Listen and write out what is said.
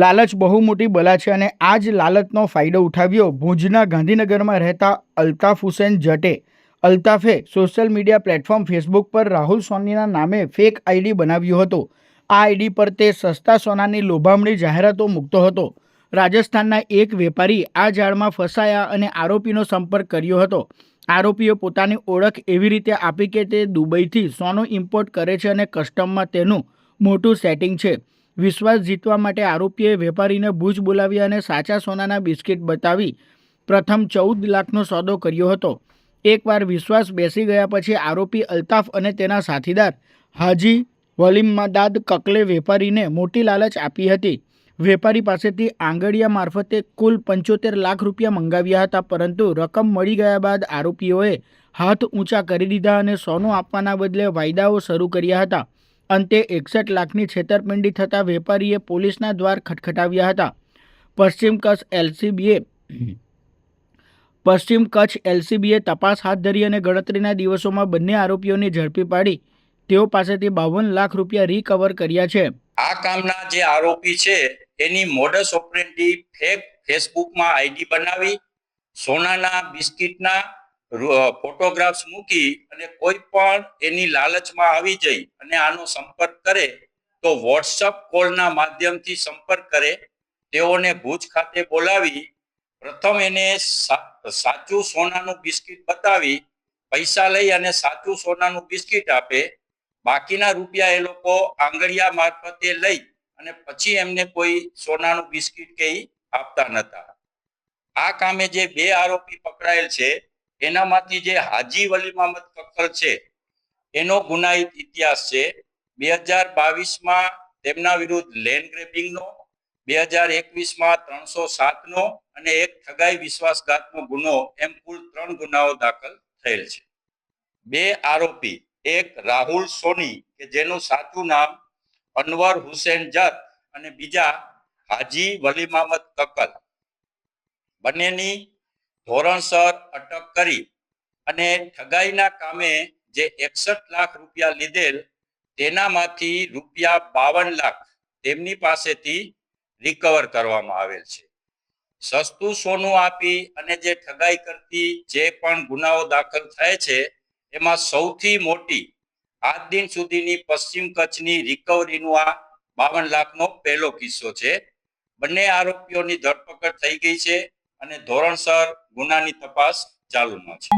લાલચ બહુ મોટી બલા છે અને આ જ લાલચનો ફાયદો ઉઠાવ્યો ભુજના ગાંધીનગરમાં રહેતા અલ્તાફ હુસેન જટે. અલ્તાફે સોશિયલ મીડિયા પ્લેટફોર્મ ફેસબુક પર રાહુલ સોનીના નામે ફેક આઈડી બનાવ્યો હતો. આ આઈડી પર તે સસ્તા સોનાની લોભામણી જાહેરાતો મૂકતો હતો. રાજસ્થાનના એક વેપારી આ જાળમાં ફસાયા અને આરોપીનો સંપર્ક કર્યો હતો. આરોપીએ પોતાની ઓળખ એવી રીતે આપી કે તે દુબઈથી સોનું ઇમ્પોર્ટ કરે છે અને કસ્ટમમાં તેનું મોટું સેટિંગ છે. વિશ્વાસ જીતવા માટે આરોપીએ વેપારીને ભુજ બોલાવ્યા અને સાચા સોનાના બિસ્કિટ બતાવી પ્રથમ 14 લાખનો સોદો કર્યો હતો. એકવાર વિશ્વાસ બેસી ગયા પછી આરોપી અલ્તાફ અને તેના સાથીદાર હાજી વલીમદાદ કકલે વેપારીને મોટી લાલચ આપી હતી. વેપારી પાસેથી આંગડિયા મારફતે કુલ 75 લાખ રૂપિયા મંગાવ્યા હતા, પરંતુ રકમ મળી ગયા બાદ આરોપીઓએ હાથ ઊંચા કરી દીધા અને સોનું આપવાના બદલે વાયદાઓ શરૂ કર્યા હતા. અંતે 61 લાખની છેતરપિંડી થતાં વેપારીએ પોલીસના દ્વાર ખટખટાવ્યા હતા. પશ્ચિમ કચ્છ એલસીબીએ તપાસ હાથ ધરી અને ગણતરીના દિવસોમાં બંને આરોપીઓને ઝડપી પાડી તેઓ પાસેથી 52 લાખ રૂપિયા રિકવર કર્યા છે. આ કામના જે આરોપી છે એની મોડસ ઓપરેન્ડી ફેક ફેસબુકમાં આઈડી બનાવી સોનાના બિસ્કિટના ફોટોગ્રાફ્સ મૂકી અને કોઈ પણ એની લાલચમાં આવી જઈ અને આનો સંપર્ક કરે તો વોટ્સઅપ કોલના માધ્યમથી સંપર્ક કરે. તેઓને ભુજ ખાતે બોલાવી પ્રથમ એને સાચું સોનાનું બિસ્કિટ બતાવી પૈસા લઈ અને સાચું સોનાનું બિસ્કિટ આપે. બાકીના રૂપિયા એ લોકો આંગળિયા મારફતે લઈ અને પછી એમને કોઈ સોનાનું બિસ્કિટ કે આપતા નતા. આ કામે જે બે આરોપી પકડાયેલ છે એનામાંથી જે હાજી વલી મહમદ કક્કલ છે એનો ગુનાહિત ઇતિહાસ છે. 2022માં તેમના વિરુદ્ધ લેન્ડ ગ્રેબિંગનો, 2021માં 307નો અને એક ઠગાઈ વિશ્વાસઘાતનો ગુનો એમ કુલ 3 ગુનાઓ દાખલ થયેલ છે. બે આરોપી, એક રાહુલ સોની કે જેનું સાચું નામ અનવર હુસેન જત અને બીજા હાજી વલી મહમદ કક્કલ, બંનેની ધોરણસર અટક કરી અને ઠગાઈના કામે જે 61 લાખ રૂપિયા લીધેલ તેનામાંથી રૂપિયા 52 લાખ તેમની પાસેથી રિકવર કરવામાં આવેલ છે. સસ્તું સોનું આપી અને જે ઠગાઈ કરતી જે પણ ગુનાઓ દાખલ થાય છે એમાં સૌથી મોટી આજ દિન સુધીની પશ્ચિમ કચ્છની રિકવરીનું આ 52 લાખનો પહેલો કિસ્સો છે. બંને આરોપીઓની ધરપકડ થઈ ગઈ છે અને ધોરણસર ગુનાની તપાસ ચાલુમાં છે.